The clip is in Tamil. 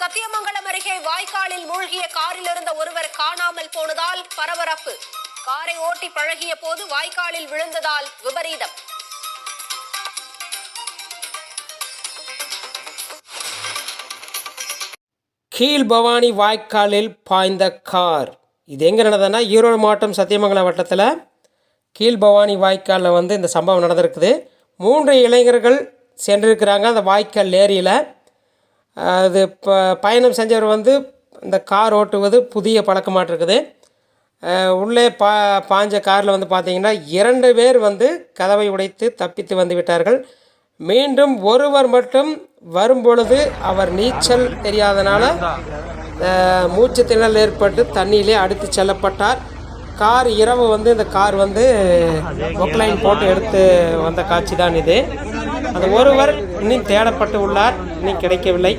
சத்தியமங்கலம் அருகே வாய்க்காலில் மூழ்கிய காரில் இருந்த ஒருவர் காணாமல் போனதால் பரபரப்பு. காரை ஓட்டி பழகிய போது வாய்க்காலில் விழுந்ததால் விபரீதம். கீழ்பவானி வாய்க்காலில் பாய்ந்த கார். இது எங்கே நடந்ததுன்னா ஈரோடு மாவட்டம் சத்தியமங்கலம் வட்டத்தில் கீழ்பவானி வாய்க்காலில் இந்த சம்பவம் நடந்திருக்குது. 3 இளைஞர்கள் சென்றிருக்கிறாங்க அந்த வாய்க்கால் ஏரியில். அது பயணம் செஞ்சவர் இந்த கார் ஓட்டுவது புதிய பழக்கமாட்டு இருக்குது. உள்ளே பாஞ்ச காரில் பார்த்தீங்கன்னா 2 பேர் கதவை உடைத்து தப்பித்து வந்து விட்டார்கள். மீண்டும் ஒருவர் மட்டும் வரும்பொழுது அவர் நீச்சல் தெரியாதனால மூச்சு திணறல் ஏற்பட்டு தண்ணியிலே அடித்து செல்லப்பட்டார். கார் இரவு இந்த கார் பொக்லைன் போட்டு எடுத்து வந்த காட்சி தான் இது. அந்த ஒருவர் இன்னும் தேடப்பட்டு உள்ளார், இன்னும் கிடைக்கவில்லை.